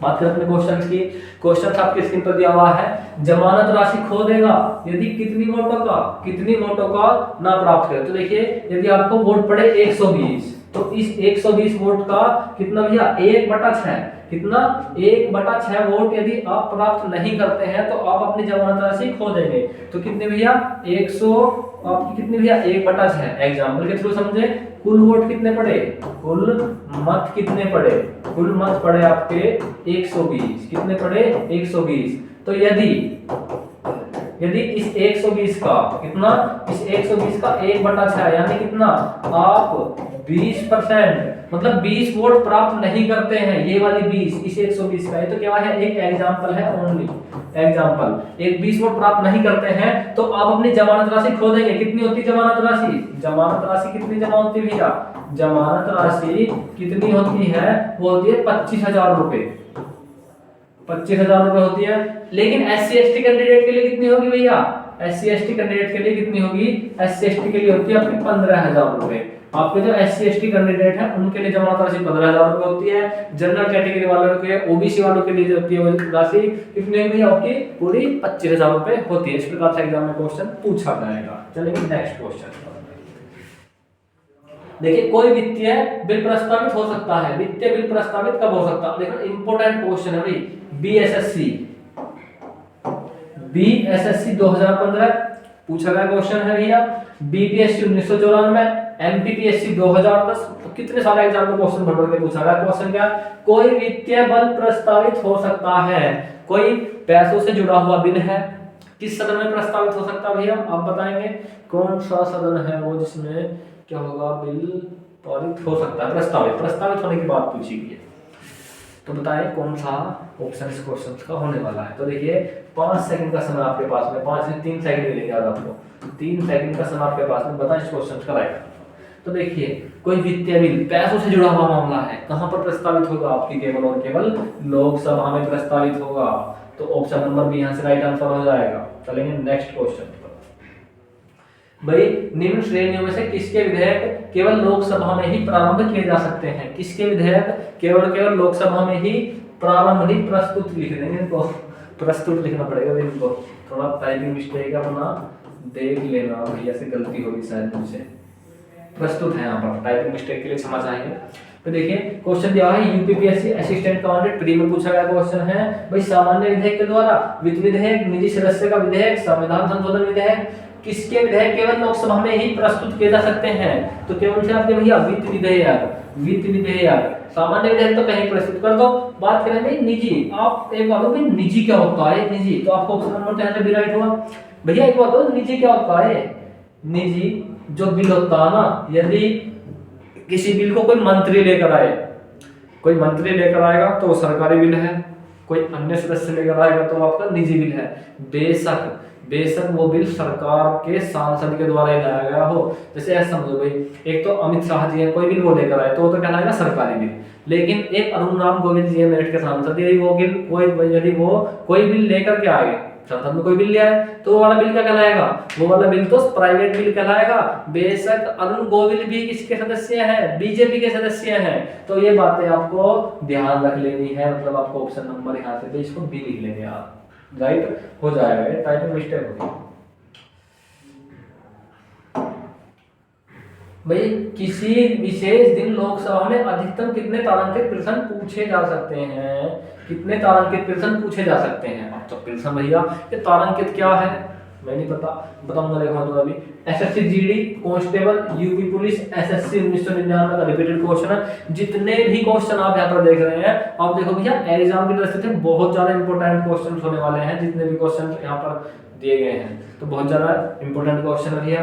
बात करते हैं क्वेश्चन की। क्वेश्चन आपके स्क्रीन पर दिया हुआ है, जमानत राशि खो देगा यदि कितनी वोटों का ना प्राप्त करे। तो देखिए यदि आपको वोट पड़े 120 तो इस 120 वोट का कितना भैया 1/6, कितना 1/6 वोट यदि आप प्राप्त नहीं करते हैं तो आप अपनी जमानत राशि खो देंगे। तो कितने भैया 100 आपकी कितनी भैया 1/6। एग्जाम्पल के थ्रू समझे, कुल वोट कितने पड़े, कुल मत कितने पड़े, कुल मत पड़े आपके 120, कितने पड़े 120। तो यदि इस 120 का कितना, इस 120 का 1/6 यानी कितना आप 20% मतलब 20 वोट प्राप्त नहीं करते हैं, ये वाली 20 इस 120 का, ये तो क्या है एक एग्जांपल है, ओनली एग्जांपल। एक 20 वोट प्राप्त नहीं करते हैं तो आप अपनी जमानत राशि खो देंगे। कितनी होती जमानत राशि? जमानत राशि कितनी जमा होती है भैया? जमानत राशि कितनी होती है? वो होती है 25,000 रुपए, 25,000 रुपए होती है। लेकिन एससी एसटी कैंडिडेट के लिए कितनी होगी भैया? एससी एसटी कैंडिडेट के लिए कितनी होगी? एससी एसटी के लिए होती है आपकी 15,000 रुपए। आपके जो एससी एसटी कैंडिडेट हैं उनके लिए जमानत राशि 15,000 रुपए होती है। जनरल कैटेगरी वालों के, ओबीसी वालों के लिए जो होती है वो राशि कितनी होगी आपकी? पूरी 25,000 रुपए होती है। इस प्रकार से एग्जाम में क्वेश्चन पूछा जाएगा। चलिए नेक्स्ट क्वेश्चन देखिए, कोई वित्तीय बिल प्रस्तावित हो सकता है। वित्तीय बिल प्रस्तावित कब हो सकता है? देखो इंपॉर्टेंट क्वेश्चन है भाई। बीएसएससी 2015 पूछा गया क्वेश्चन है भैया। BPSC 1994, MPPSC 2010। तो कितने सारे एग्जाम में क्वेश्चन भर के पूछा गया। क्वेश्चन क्या? कोई वित्तीय बल प्रस्तावित हो सकता है, कोई पैसों से जुड़ा हुआ बिल है, किस सदन में प्रस्तावित हो सकता है भैया? आप बताएंगे कौन सा सदन है वो जिसमें क्या होगा बिल पारित हो सकता है? प्रस्तावित होने की बात पूछी गई है, तो बताएं कौन सा ऑप्शन इस क्वेश्चन का होने वाला है। तो देखिए 5 सेकंड का समय आपके पास में, 5 से 3 सेकंड मिलेंगे आपको, 3 सेकंड का समय आपके पास में, बताएं इस क्वेश्चन का राइट। तो देखिए कोई वित्तीय बिल पैसों से जुड़ा हुआ मामला है, कहां पर प्रस्तावित होगा? आपकी केवल और केवल लोकसभा में प्रस्तावित होगा। तो ऑप्शन नंबर बी यहां से राइट आंसर हो जाएगा। चलेंगे नेक्स्ट क्वेश्चन पर। भाई निम्न श्रेणियों में से किसके विधेयक केवल लोकसभा में ही प्रारंभ किए जा सकते हैं? किसके विधेयक केवल लोकसभा में ही प्रारंभ नहीं, प्रस्तुत लिख देंगे इनको, प्रस्तुत लिखना पड़ेगा इनको, थोड़ा टाइपिंग मिस्टेक है अपना देख लेना भैया, से गलती होगी शायद मुझसे। प्रस्तुत है यहाँ पर, टाइपिंग मिस्टेक के लिए क्षमा चाहेंगे। तो देखिए क्वेश्चन दिया है यूपीपीएससी असिस्टेंट कमांडेंट प्री में पूछा गया क्वेश्चन है भाई, सामान्य विधेयक के द्वारा वित्त विधेयक, निजी सदस्य का विधेयक, संविधान संशोधन विधेयक, किसके विधेयक केवल लोकसभा में ही प्रस्तुत किए जा सकते हैं? तो केवल से आपके भैया वित्त विधेयक, सामान्य विधेयक तो कहीं प्रस्तुत कर दो। बात करें भाई निजी, आप एक बात भाई निजी क्या होता है? निजी तो आपको ऑप्शन नंबर यहाँ से भी राइट हुआ भैया। एक बात हो निजी क्या होता है? निजी जो बिल होता है ना, यदि किसी बिल को कोई मंत्री लेकर आएगा तो वो सरकारी बिल है, कोई अन्य सदस्य लेकर आएगा तो आपका निजी बिल है। बेशक वो बिल सरकार के सांसद के द्वारा ही लाया गया हो। जैसे ऐसा समझो भाई, एक तो अमित शाह जी हैं, कोई बिल वो लेकर आए तो वो तो कहलाएगा सरकारी बिल। लेकिन एक अरुण राम गोविंद जी मेरठ के सांसद, यदि वो कोई बिल लेकर के आए, संसद में कोई बिल ले आए तो वो वाला बिल क्या कहलाएगा? वो वाला बिल तो प्राइवेट बिल कहलाएगा। बेशक अरुण गोविल भी किसके सदस्य हैं? बीजेपी के सदस्य हैं। तो ये बातें आपको ध्यान रख लेनी है, मतलब आपको ऑप्शन नंबर यहाँ से इसको बी लिख लेंगे आप, राइट हो जाएगा। टाइपिंग मिस्टेक होगी भाई। किसी विशेष दिन लोकसभा में अधिकतम कितने तारांकित प्रश्न पूछे जा सकते हैं? कितने तारांकित प्रश्न पूछे जा सकते हैं? अब तो प्रश्न भैया ये तारांकित क्या है? मैं नहीं पता, बताऊंगा, देखो तो अभी SSC GD constable UP police SSC 1999 का रिपीटेड क्वेश्चन है। जितने भी क्वेश्चन आप यहाँ पर देख रहे हैं, आप देखो भैया एग्जाम की दृष्टि से बहुत ज्यादा इंपॉर्टेंट क्वेश्चन होने वाले हैं। जितने भी क्वेश्चन यहाँ पर दिए गए हैं तो बहुत ज्यादा इंपॉर्टेंट क्वेश्चन है भैया।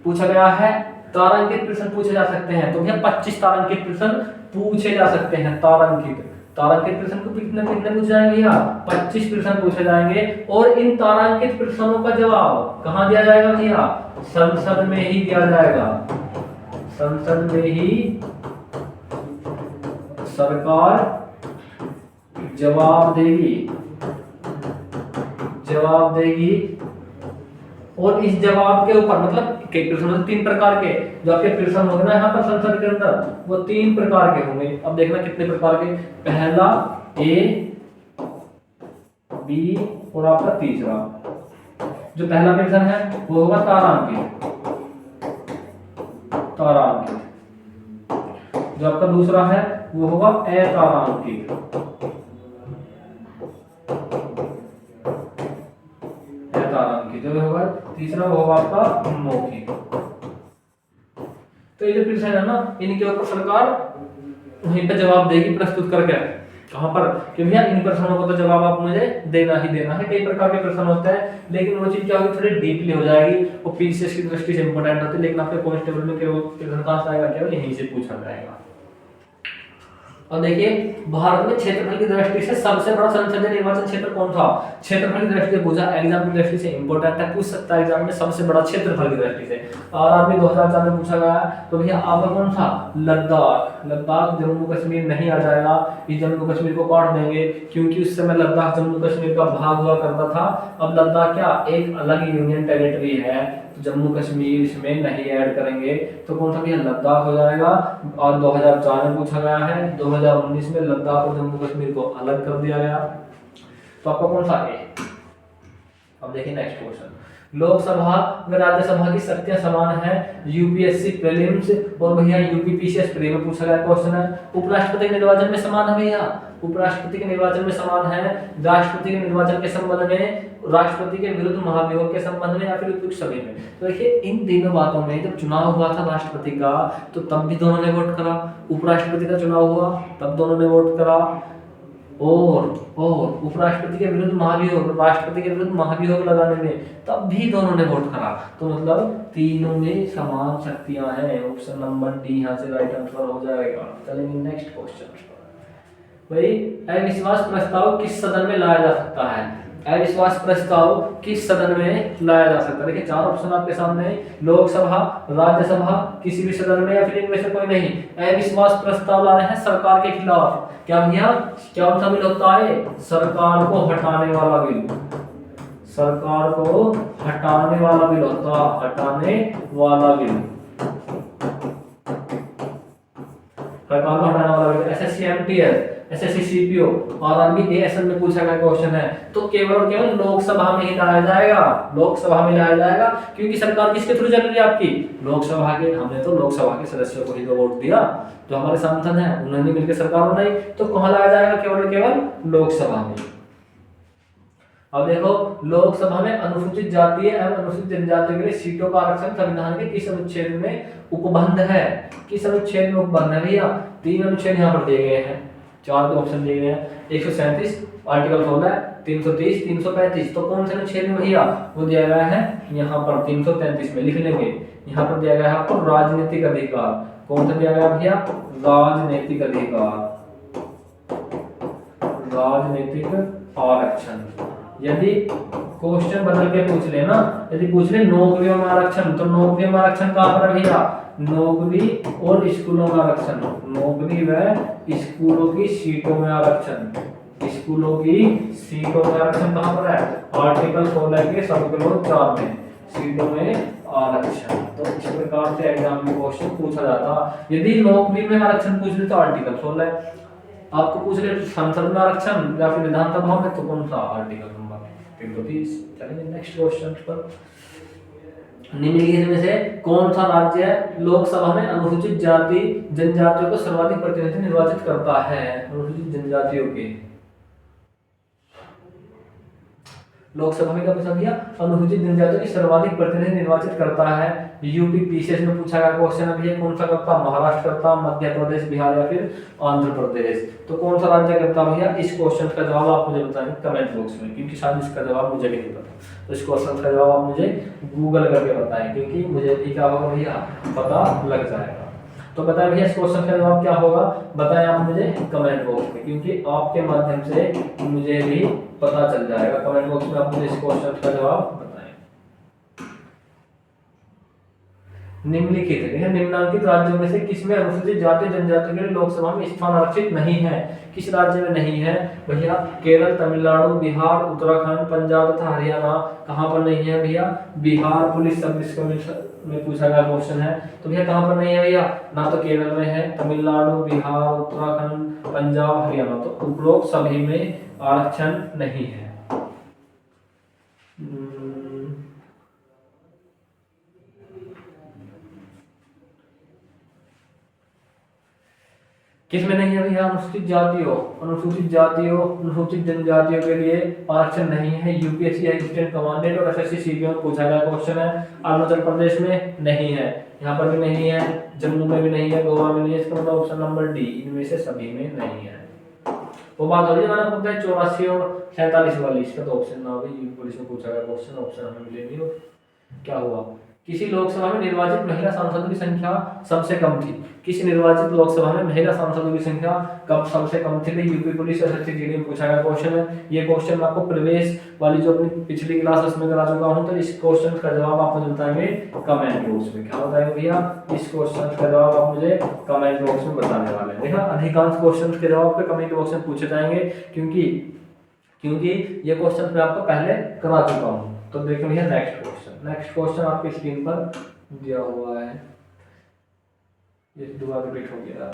पूछा गया है तारांकित प्रश्न पूछे जा सकते हैं, तो भैया 25 तारांकित प्रश्न पूछे जा सकते हैं। तारांकित प्रश्न को कितने कितने पूछे जाएंगे भैया? 25 प्रश्न पूछे जाएंगे। और इन तारांकित प्रश्नों का जवाब कहाँ दिया जाएगा भैया? संसद में ही दिया जाएगा। संसद में ही सरकार जवाब देगी। और इस जवाब के ऊपर मतलब के प्रश्न 3 प्रकार के जो आपके प्रश्न होंगे ना यहाँ पर संसद के अंदर, वो 3 प्रकार के होंगे। अब देखना कितने प्रकार के, पहला ए, बी और आपका तीसरा। जो पहला प्रश्न है वो होगा तारांकित। जो आपका दूसरा है वो होगा अतारांकित। जो होगा तीसरा वो होगा आपका मौखिक। तो ये जो प्रश्न है ना, इनके ऊपर सरकार वहीं पे जवाब देगी प्रस्तुत करके। कहां पर? कि भैया इन प्रश्नों को तो जवाब आप मुझे देना ही देना है। कई प्रकार के प्रश्न होते हैं, लेकिन वो चीज क्या होगी, थोड़ी डीपली हो जाएगी, वो पीसीएस की दृष्टि से इंपॉर्टेंट होती है। लेकिन आपके कांस्टेबल में केवल प्रश्न कहां से आएगा, केवल यहीं से पूछा जाएगा। और देखिए भारत में क्षेत्रफल की दृष्टि से सबसे बड़ा संसदीय निर्वाचन क्षेत्र कौन था? क्षेत्रफल की दृष्टि से पूछा, एग्जाम की दृष्टि से इंपॉर्टेंट है, पूछ सकता है एग्जाम में सबसे बड़ा क्षेत्रफल की दृष्टि से। और अभी 2004 में पूछा गया तो भैया आपका कौन था? लद्दाख जम्मू कश्मीर नहीं आ जाएगा, इस जम्मू कश्मीर को काट देंगे, क्योंकि उस समय लद्दाख जम्मू कश्मीर का भाग हुआ करता था। अब लद्दाख क्या एक अलग यूनियन टेरिटरी है, तो जम्मू कश्मीर इसमें नहीं ऐड करेंगे, तो कौन सा भैया? लद्दाख हो जाएगा। और 2004 में पूछा गया है, 2019 में लद्दाख और जम्मू कश्मीर को अलग कर दिया गया। तो आपका कौन सा ए? अब देखिए नेक्स्ट क्वेश्चन, लोकसभा व राज्यसभा की शक्तियां समान है, यूपीएससी प्रीलिम्स और भैया यूपीपीसीएस प्री में पूछा गया क्वेश्चन है। उपराष्ट्रपति के निर्वाचन में समान है भैया, उपराष्ट्रपति के निर्वाचन में समान है, राष्ट्रपति के निर्वाचन के संबंध में, राष्ट्रपति के विरुद्ध महाभियोग के संबंध में, या फिर उपयुक्त सभी में। तो देखिए इन तीनों बातों में जब चुनाव हुआ था राष्ट्रपति का, तो तब भी दोनों ने वोट करा। उपराष्ट्रपति का चुनाव हुआ तब दोनों ने वोट करा। और उपराष्ट्रपति के विरुद्ध महाभियोग, राष्ट्रपति के विरुद्ध महाभियोग लगाने में तब भी दोनों ने वोट करा। तो मतलब तीनों में समान शक्तियां हैं। ऑप्शन नंबर डी यहाँ से राइट आंसर हो जाएगा। चलेंगे नेक्स्ट क्वेश्चन। भाई अविश्वास प्रस्ताव किस सदन में लाया जा सकता है? अविश्वास प्रस्ताव किस सदन में लाया जा सकता है? देखिए 4 ऑप्शन आपके सामने है, लोकसभा, राज्यसभा, किसी भी सदन में, या फिर इनमें से कोई नहीं। अविश्वास प्रस्ताव ला रहे हैं सरकार के खिलाफ। क्या भैया क्या सा बिल होता है? सरकार को हटाने वाला बिल। सरकार को हटाने वाला बिल होता, हटाने वाला बिल, सरकार को हटाने वाला bill. SSC MTS, SSC CPO और आरबी एएसएल में पूछा गया क्वेश्चन है। तो केवल और केवल लोकसभा में ही लाया जाएगा, लोकसभा में लाया जाएगा, क्योंकि सरकार किसके थ्रू चल रही है आपकी? लोकसभा के। हमने तो लोकसभा के सदस्यों को ही तो वोट दिया, जो हमारे सांसद हैं उन्होंने मिलकर सरकार बनाई। तो कहां लाया जाएगा? केवल और केवल लोकसभा में। अब देखो लोकसभा में अनुसूचित जाति एवं अनुसूचित जनजाति के लिए सीटों का आरक्षण संविधान के किस अनुच्छेद में उपबंध है? किस अनुच्छेद में उपबंध है भैया? 3 अनुच्छेद यहाँ पर दिए गए हैं, 4 ऑप्शन दिए गए हैं। 137 आर्टिकल 16, 330, 335। तो कौन से अनुच्छेद में भैया? वो दिया गया है यहाँ पर 333 में, लिख लेंगे। यहाँ पर दिया गया है आपको राजनीतिक अधिकार। कौन सा दिया गया भैया? राजनीतिक अधिकार, राजनीतिक आरक्षण। यदि क्वेश्चन बदल के पूछ ले ना, यदि पूछ ले नौकरियों में आरक्षण, तो नौकरियों में आरक्षण कहाँ पर है भैया? नौकरी और स्कूलों में आरक्षण, नौकरी व स्कूलों की सीटों में आरक्षण, स्कूलों की सीटों में आरक्षण कहाँ पर है? आर्टिकल 16 के सब क्लोज 4 में, सीटों में आरक्षण। तो इस प्रकार से एग्जाम में क्वेश्चन पूछा जाता। यदि नौकरी में आरक्षण पूछ ले तो आर्टिकल 16, आपको पूछ ले संसद में आरक्षण या फिर विधानसभा में, तो कौन सा? Article number 330। चलिए नेक्स्ट क्वेश्चन पर, निम्नलिखित में से कौन सा राज्य लोकसभा में अनुसूचित जाति जनजातियों को सर्वाधिक प्रतिनिधि निर्वाचित करता है? अनुसूचित जनजातियों के लोकसभा में क्या पूछा भैया, अनुसूचित जनजाति की सर्वाधिक प्रतिनिधि निर्वाचित करता है। यूपी पीसीएस में पूछा गया क्वेश्चन है भैया, कौन सा करता, महाराष्ट्र करता, मध्य प्रदेश, बिहार या फिर आंध्र प्रदेश। तो कौन सा राज्य करता भैया, इस क्वेश्चन का जवाब आप मुझे बताएंगे कमेंट बॉक्स में, क्योंकि शायद इसका जवाब मुझे भी नहीं पता। तो इस क्वेश्चन का जवाब आप मुझे गूगल करके बताएं, क्योंकि मुझे भी क्या होगा भैया, पता लग जाएगा। तो बताएं भैया इस क्वेश्चन का जवाब क्या होगा, बताएं आप मुझे कमेंट बॉक्स में, क्योंकि आपके माध्यम से मुझे भी पता चल जाएगा। कमेंट बॉक्स में आप मुझे इस क्वेश्चन का जवाब बताएं। निम्नलिखित है, निम्नांकित राज्यों में से किसमें अनुसूचित जाति जनजाति के लिए लोकसभा में स्थान आरक्षित नहीं है? किस राज्य में नहीं है भैया? केरल, तमिलनाडु, बिहार, उत्तराखंड, पंजाब तथा हरियाणा। कहाँ पर नहीं है भैया? बिहार पुलिस सर्विस कमीशन में पूछा गया क्वेश्चन है। तो भैया कहाँ पर नहीं है भैया? ना तो केरल में है, तमिलनाडु, बिहार, उत्तराखंड, पंजाब, हरियाणा। तो उपरोक्त सभी में आरक्षण नहीं है। किसमें नहीं है भैया? अनुसूचित जातियों, अनुसूचित जनजातियों के लिए आरक्षण नहीं है। यूपीएससी असिस्टेंट कमांडेंट और एसएससी सीपीओ में पूछा गया क्वेश्चन है। अरुणाचल प्रदेश में नहीं है, यहाँ पर भी नहीं है, जम्मू में भी नहीं है, गोवा में नहीं है। इसका मतलब ऑप्शन नंबर डी, इनमें से सभी में नहीं है। वो बात हो रही है मैंने बोलता है 84 और 47 वाली, इसका तो ऑप्शन ना हो गई। पुलिस में पूछा गया क्वेश्चन, ऑप्शन हमें मिले नहीं। क्या हुआ? किसी लोकसभा में निर्वाचित महिला सांसदों की संख्या सबसे कम थी। किसी निर्वाचित लोकसभा में महिला सांसदों की संख्या कब सबसे कम थी? यूपी पुलिस और जीडी में पूछा गया क्वेश्चन है। ये क्वेश्चन मैं आपको प्रवेश वाली जो अपनी पिछली क्लास उसमें करा चुका हूं। तो इस क्वेश्चन का जवाब आप मुझे बताएंगे कमेंट बॉक्स में। क्या बताएंगे भैया? इस क्वेश्चन का जवाब आप मुझे कमेंट बॉक्स में बताने वाले हैं। देखा, अधिकांश क्वेश्चन के जवाब पे कमेंट बॉक्स में पूछे जाएंगे, क्योंकि ये क्वेश्चन मैं आपको पहले करा चुका हूँ। तो देखो भैया नेक्स्ट क्वेश्चन आपकी स्क्रीन पर दिया हुआ है। ये दोबारा रिपीट हो गया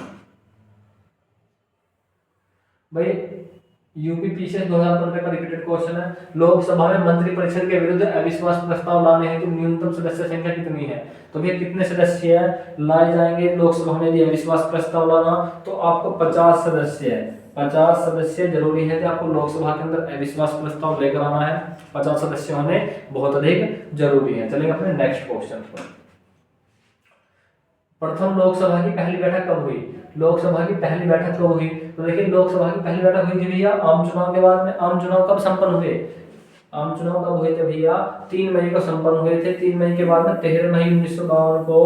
भाई। यूपी पीसीएस 2015 का रिपीटेड क्वेश्चन है। लोकसभा में मंत्री परिषद के विरुद्ध अविश्वास प्रस्ताव लाने हेतु न्यूनतम सदस्य संख्या कितनी है? तो भैया कितने सदस्य लाए जाएंगे लोकसभा में यदि अविश्वास प्रस्ताव लाना? तो आपको 50 सदस्य है, 50 सदस्य जरूरी है कि आपको लोकसभा के अंदर अविश्वास प्रस्ताव लेकर आना है। 50 सदस्य होने बहुत अधिक जरूरी है। चलेंगे अपने नेक्स्ट क्वेश्चन पर। प्रथम लोकसभा की पहली बैठक कब हुई? लोकसभा की पहली बैठक कब हुई? तो देखिए लोकसभा की पहली बैठक हुई थी भैया आम चुनाव के बाद में। आम चुनाव कब संपन्न हुए? आम चुनाव कब हुए थे भैया? 3 मई को संपन्न हुए थे। 3 मई के बाद में 13 मई 1952 को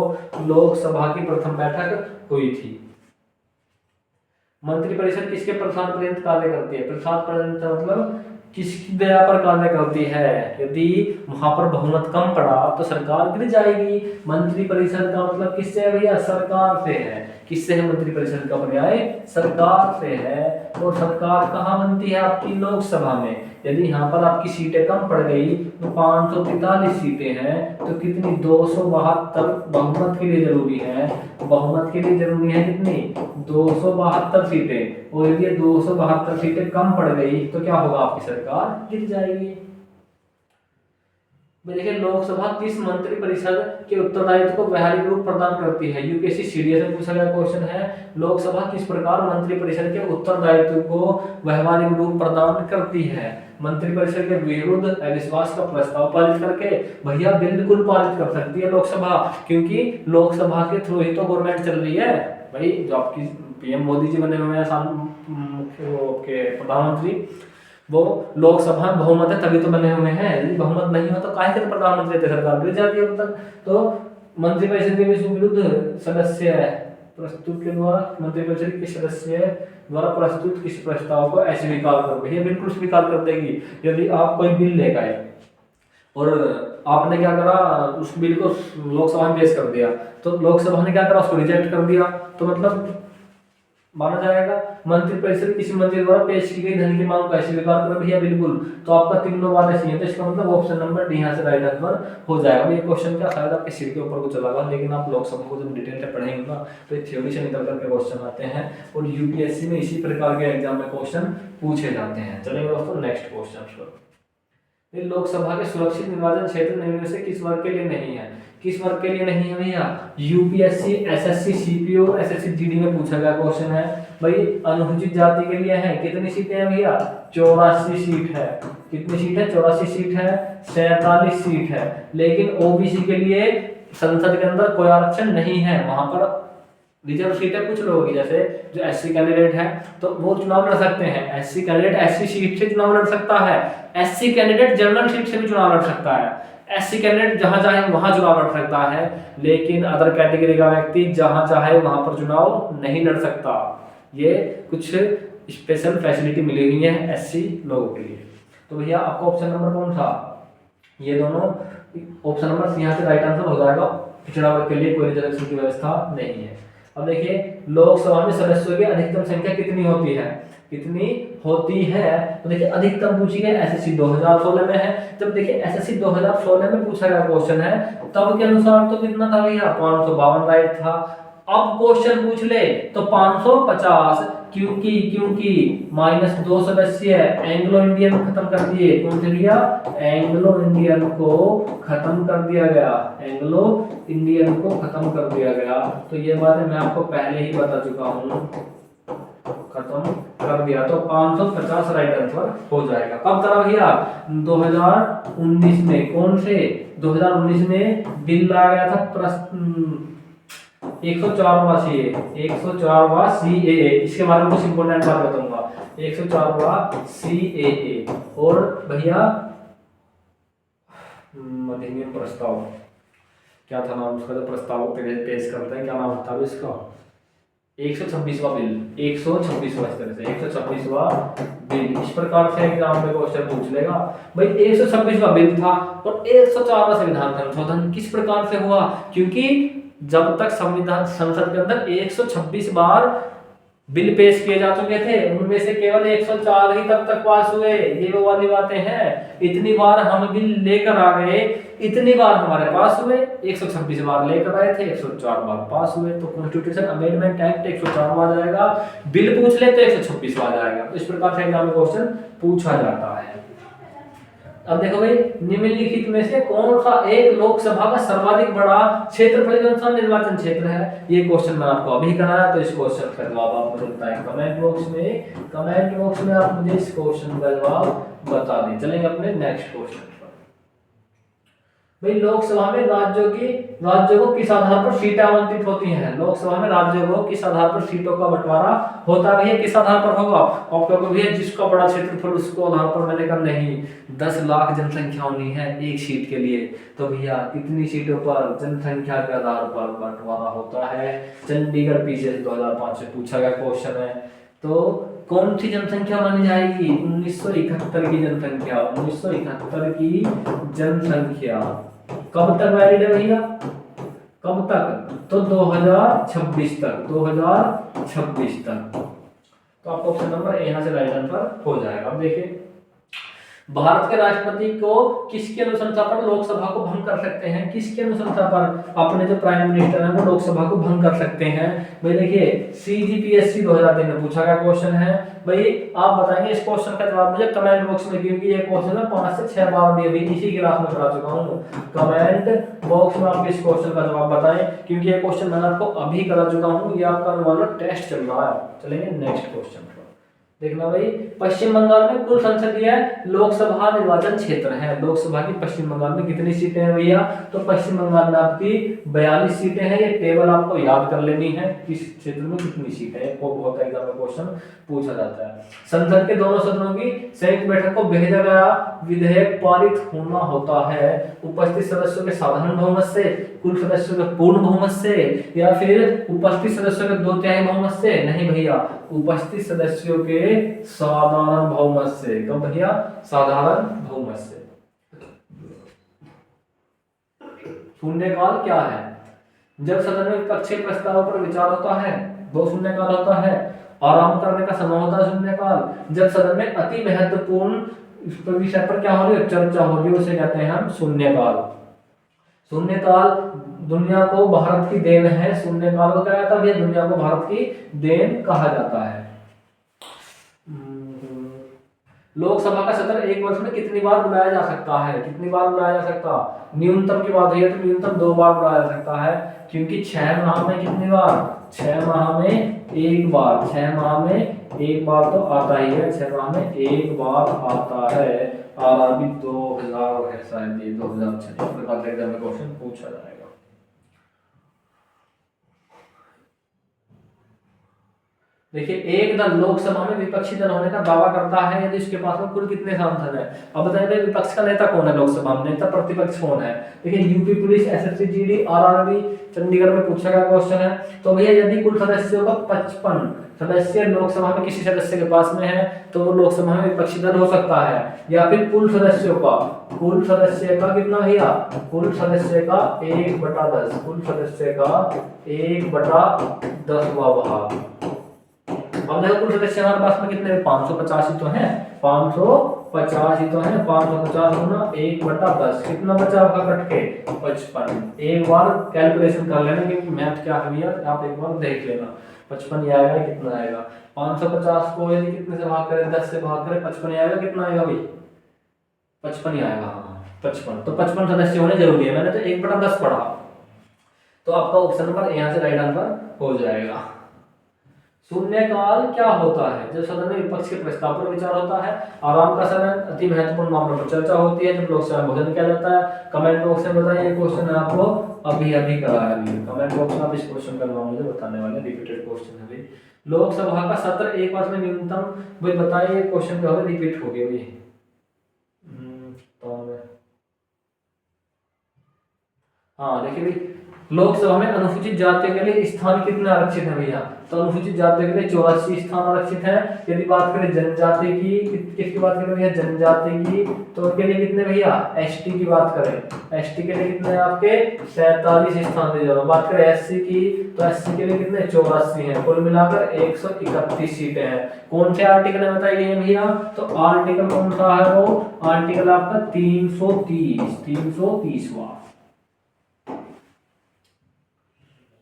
लोकसभा की प्रथम बैठक हुई थी। मंत्री परिषद किसके प्रसाद पर्यंत कार्य करती है? प्रसाद पर्यंत मतलब किसकी दया पर कार्य करती है? यदि वहां पर बहुमत कम पड़ा तो सरकार गिर जाएगी। मंत्री परिषद का मतलब किससे है भैया? सरकार से है। किससे है मंत्री परिषद का पर्याय? सरकार से है। और सरकार कहाँ बनती है? आपकी लोकसभा में। यदि यहाँ पर आपकी सीटें कम पड़ गई तो 543 सीटें हैं, तो कितनी? 272 बहुमत के लिए जरूरी है। बहुमत के लिए जरूरी है कितनी? 272 सीटें। और यदि 272 सीटें कम पड़ गई तो क्या होगा? आपकी सरकार गिर जाएगी। देखिए लोकसभा किस मंत्री परिषद के उत्तरदायित्व को व्यावहारिक रूप प्रदान करती है? यूपीएससी सीडीएस में पूछा गया क्वेश्चन है। लोकसभा किस प्रकार मंत्री परिषद के उत्तरदायित्व को व्यावहारिक रूप प्रदान करती है? मंत्री परिषद के विरुद्ध अविश्वास का प्रस्ताव पारित करके। भैया बिल्कुल पारित कर सकती है लोकसभा, क्योंकि लोकसभा के थ्रू ही तो गवर्नमेंट चल रही है भाई। जो आपकी पीएम मोदी जी बने हुए हैं प्रधानमंत्री, वो लोकसभा में बहुमत है तभी तो बने हुए हैं। यदि बहुमत नहीं हो तो काहे के प्रधानमंत्री थे? सरकार गिर जाती है अब तक। तो मंत्री परिषद के विरुद्ध सदस्य प्रस्तुत के द्वारा मंत्री परिषद के सदस्य द्वारा प्रस्तुत किसी प्रस्ताव को अस्वीकार कर देगी। बिल्कुल स्वीकार कर देगी। यदि आप कोई बिल लेकर आए और आपने क्या करा, उस बिल को लोकसभा में पेश कर दिया, तो लोकसभा ने क्या करा? उसको रिजेक्ट कर दिया, तो मतलब माना जाएगा। मंत्री परिषद किसी मंत्री द्वारा पेश की गई धन की मांग को अस्वीकार कर भैया बिल्कुल। तो आपका तीनों बार ऐसी है, तो इसका मतलब ऑप्शन नंबर डी यहाँ से राइट आंसर हो जाएगा। ये क्वेश्चन क्या शायद आपके सीट के ऊपर को चला गया, लेकिन आप लोकसभा को जब डिटेल से पढ़ेंगे ना तो ये थ्योरी से निकल करके क्वेश्चन आते हैं और यूपीएससी में इसी प्रकार के एग्जाम में क्वेश्चन पूछे जाते हैं। चलेंगे दोस्तों नेक्स्ट क्वेश्चन पर। लोकसभा के सुरक्षित निर्वाचन क्षेत्र निम्न में से किस वर्ग के लिए नहीं है? किस वर्ग के लिए नहीं है भैया? UPSC, SSC, CPO, SSC GD में पूछा गया क्वेश्चन है भाई। अनुसूचित जाति के लिए है, कितनी सीटें हैं भैया? 84 सीट है। कितनी सीट है? 84 सीट है, 47 सीट है। लेकिन ओबीसी के लिए संसद के अंदर कोई आरक्षण नहीं है, वहां पर रिजर्व सीट है कुछ लोगों की, जैसे जो एससी कैंडिडेट है तो वो चुनाव लड़ सकते हैं। एससी कैंडिडेट एससी सीट से चुनाव लड़ सकता है, एससी कैंडिडेट जनरल सीट से भी चुनाव लड़ सकता है, एससी कैंडिडेट जहां चाहे वहां चुनाव लड़ सकता है, लेकिन अदर कैटेगरी का व्यक्ति जहां चाहे वहां पर चुनाव नहीं लड़ सकता। ये कुछ स्पेशल फैसिलिटी मिली हुई है एससी लोगों के लिए। तो भैया आपका ऑप्शन नंबर कौन था? ये दोनों ऑप्शन नंबर यहाँ से राइट आंसर हो जाएगा। पिछड़ा वर्ग के लिए कोई रिजर्वेशन की व्यवस्था नहीं है। अब देखिए लोकसभा में सदस्यों की अधिकतम संख्या कितनी होती है? कितनी होती है? तो देखिए अधिकतम पूछी गई एसएससी 2016 में है। जब देखिए एसएससी 2016 में पूछा गया क्वेश्चन है, तब के अनुसार तो कितना था भैया? 552 राइट था। अब क्वेश्चन पूछ ले तो 550, क्योंकि -2 सदस्य एंग्लो इंडियन खत्म कर दिए। कौन से भैया? एंग्लो इंडियन को खत्म कर दिया गया, एंग्लो इंडियन को खत्म कर दिया गया। तो ये बात मैं आपको पहले ही बता चुका हूँ, खत्म कर दिया। तो 550 राइट आंसर हो जाएगा। कब करा भैया? 2019 में। कौन से? 2019 में बिल लाया गया था 104वां सीए, 104वां सीएए। इसके बारे में कुछ इंपॉर्टेंट बात बताऊंगा। 104वां सीएए। और भैया अधिनियम प्रस्ताव, क्या था नाम उसका, जो प्रस्ताव पेश करते हैं, क्या नाम था इसका? 126वां बिल, 126वां, इस तरह से 126वां बिल। इस प्रकार से एग्जाम में क्वेश्चन पूछ लेगा भाई। 126वां बिल था और 104वां संविधान संशोधन किस प्रकार से हुआ? क्योंकि जब तक संविधान संसद के अंदर 126 बार बिल पेश किए जा चुके थे, उनमें से केवल 104 ही तब तक पास हुए। ये वो वाली बातें हैं। इतनी बार हम बिल लेकर आ गए, इतनी बार हमारे पास हुए, 126 बार लेकर आए थे, 104 बार पास हुए। तो कॉन्स्टिट्यूशन अमेंडमेंट एक्ट 104 आ जाएगा, बिल पूछ ले तो 126 आ जाएगा। तो इस प्रकार से एग्जाम में क्वेश्चन पूछा जाता है। अब देखो भाई, निम्नलिखित में से कौन सा एक लोकसभा का सर्वाधिक बड़ा क्षेत्रफल के अनुसार निर्वाचन क्षेत्र है? ये क्वेश्चन मैं आपको अभी कराया, तो इस क्वेश्चन का जवाब आप मुझे बताएं कमेंट बॉक्स में। कमेंट बॉक्स में आप मुझे इस क्वेश्चन का जवाब बता दें। चलेंगे अपने नेक्स्ट क्वेश्चन पर। भाई लोकसभा में राज्यों को किस आधार पर सीटें आवंटित होती हैं? लोकसभा में राज्यों को किस आधार पर सीटों का बंटवारा होता है? किस आधार पर होगा? आपको भैया जिसका बड़ा क्षेत्रफल उसको आधार पर, मैंने कहा नहीं, 10 लाख जनसंख्या होनी है एक सीट के लिए, तो भैया कितनी सीटों पर? जनसंख्या के आधार पर बंटवारा होता है। चंडीगढ़ पीसीएस 2005 से पूछा गया क्वेश्चन है। तो कौन सी जनसंख्या मानी जाएगी? 1971 की जनसंख्या, 1971 की जनसंख्या कब तक वैलिड है भैया? कब तक? तो 2026 तक, 2026 तक। तो आपको ऑप्शन नंबर यहाँ से राइट आंसर हो जाएगा। अब देखिए भारत के राष्ट्रपति को किसकी अनुशंसा पर लोकसभा को भंग कर सकते हैं? किसकी अनुशंसा पर? अपने जो प्राइम मिनिस्टर हैं वो लोकसभा को भंग कर सकते हैं। भाई देखिए सीजीपीएससी 2003 में पूछा गया क्वेश्चन है। भाई आप बताएंगे इस क्वेश्चन का जवाब मुझे कमेंट बॉक्स में, क्योंकि ये क्वेश्चन है 5 से 6 बार भी अभी इसी क्लास में करा चुका हूँ। कमेंट बॉक्स में आप इस क्वेश्चन का जवाब बताएं, क्योंकि ये क्वेश्चन मैंने आपको अभी करा चुका हूँ। ये आपका अनुमान टेस्ट चल रहा है। चलेंगे नेक्स्ट क्वेश्चन। देखना भाई, पश्चिम बंगाल में कुल संसदीय लोकसभा निर्वाचन क्षेत्र है। लोकसभा की पश्चिम बंगाल में कितनी सीटें हैं भैया? तो पश्चिम बंगाल में आपकी 42 सीटें हैं। ये टेबल आपको याद कर लेनी है, किस क्षेत्र में कितनी सीटें हैं, वो बहुत एग्जाम में क्वेश्चन पूछा जाता है। संसद के दोनों सदनों की संयुक्त बैठक को भेजा गया विधेयक पारित होना होता है उपस्थित सदस्यों के साधारण बहुमत से, कुल सदस्यों के पूर्ण बहुमत से, या फिर उपस्थित सदस्यों के 2/3 बहुमत से? नहीं भैया, उपस्थित सदस्यों के साधारण बहुमत से। कब भैया? साधारण बहुमत से। शून्यकाल क्या है? जब सदन में विपक्षी प्रस्ताव पर विचार होता है, दो शून्यकाल होता है। आराम करने का समय होता है शून्यकाल। जब सदन में अति महत्वपूर्ण विषय पर क्या हो रही है? चर्चा हो रही है, उसे कहते हैं हम शून्यकाल। शून्यकाल दुनिया को भारत की देन है। शून्यकाल को क्या कहता है? दुनिया को भारत की देन कहा जाता है। लोकसभा का सत्र एक वर्ष में कितनी बार बुलाया जा सकता है, कितनी बार बुलाया जा सकता, न्यूनतम की बात है तो न्यूनतम 2 बार बुलाया जा सकता है, क्योंकि 6 माह में कितनी बार, 6 माह में एक बार, 6 माह में एक बार तो आता ही है, 6 माह में एक बार आता है। और अभी 2000 है शायद, ये 2026 प्रकार का एग्जाम में क्वेश्चन पूछा जाएगा। देखिए, एक दल लोकसभा में विपक्षी दल होने का दावा करता है यदि उसके पास में कुल कितने सांसद हैं। अब बताइए विपक्ष का नेता कौन है लोकसभा में, नेता प्रतिपक्ष कौन है। देखिए, UP police, SSC, GD, RRB, Chandigarh में पूछा गया क्वेश्चन है। तो भैया यदि कुल सदस्यों का 55 सदस्य लोकसभा में किसी सदस्य के पास में है तो वो लोकसभा में विपक्षी दल हो सकता है। या फिर कुल सदस्यों का, कुल सदस्य का कितना भैया, कुल सदस्य का 1/10, कुल सदस्य का 1/10वां भाग। अब देखो कुल सदस्य हमारे पास में कितने, 550 ही तो हैं, 550 ही तो हैं, 550 गुना 1/10 कितना बचा होगा कट के, 55। एक बार कैलकुलेशन कर लेना क्योंकि मैथ क्या है भैया, आप एक बार देख लेना। 55 ही आएगा, कितना आएगा 550 को यदि कितने से भाग करें, 10 से भाग करें, 55 आएगा, कितना आएगा भाई 55 ही आएगा। हाँ 55, तो 55 सदस्य होने जरूरी है, मैंने तो 1/10 पढ़ा, तो आपका ऑप्शन नंबर यहाँ से राइट आंसर हो जाएगा। शून्यकाल क्या होता है, जब सदन में विपक्ष के प्रस्ताव पर विचार होता है। आराम का समय, अति महत्वपूर्ण मामलों पर चर्चा होती है, जब लोकसभा में भोजन किया जाता है। कमेंट बॉक्स में बताइए, ये क्वेश्चन है आपको अभी करा है, कमेंट बॉक्स में आप इस क्वेश्चन का जवाब मुझे बताने वाले, रिपीटेड क्वेश्चन है भाई। लोकसभा का सत्र एक वर्ष में न्यूनतम, भाई बताइए क्वेश्चन क्या होगा, रिपीट हो गया भाई। हाँ देखिए भाई, लोकसभा में अनुसूचित जातियों के लिए स्थान कितने आरक्षित है भैया, तो अनुसूचित जातियों के लिए 84 स्थान आरक्षित है। यदि बात करें जनजाति की, किसकी बात करें भैया, जनजाति की, तो उनके लिए कितने भैया, एसटी की बात करें, एसटी के लिए कितने आपके 47 स्थान दिए जाओ। बात करें एससी की, तो एससी के लिए कितने 84 हैं, कुल मिलाकर 131 सीटें हैं। कौन से आर्टिकल में बताई गई है भैया, तो आर्टिकल कौन सा है, वो आर्टिकल आपका 330वां।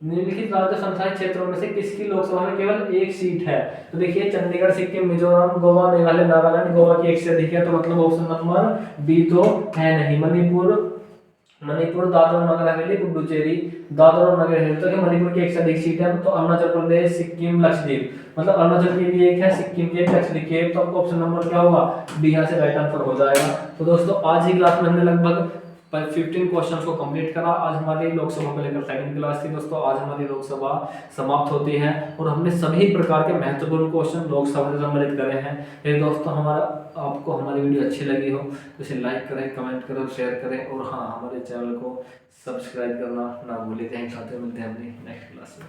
निम्नलिखित राज्य संस्थायी क्षेत्रों में से किसकी लोकसभा में केवल एक सीट है, तो देखिए चंडीगढ़, सिक्किम, मिजोरम, गोवा, मेघालय, नागालैंड। गोवा की एक से अधिक है, तो मतलब ऑप्शन नंबर बी तो है नहीं। मणिपुर, दादर और नगर हवेली, पुडुचेरी, दादर और नगर हवेली, तो मणिपुर की एक से अधिक सीट है। तो अरुणाचल प्रदेश, सिक्किम, लक्षद्वीप, मतलब अरुणाचल की भी एक है, सिक्किम की एक, लक्षद्वीप की एक, तो आपको ऑप्शन नंबर क्या होगा, बी यहाँ से राइट आंसर हो जाएगा। तो दोस्तों आज ही क्लास में हमने लगभग 15 क्वेश्चंस को कंप्लीट करा। आज हमारी लोकसभा को लेकर सेकंड क्लास थी दोस्तों। आज हमारी लोकसभा समाप्त होती है और हमने सभी प्रकार के महत्वपूर्ण क्वेश्चन लोकसभा से संबंधित करे हैं। यदि दोस्तों आपको हमारी वीडियो अच्छी लगी हो तो इसे लाइक करें, कमेंट करें, शेयर करें और हाँ हमारे चैनल को सब्सक्राइब करना ना भूलें। थैंक्स, मिलते हैं अपनी नेक्स्ट क्लास में।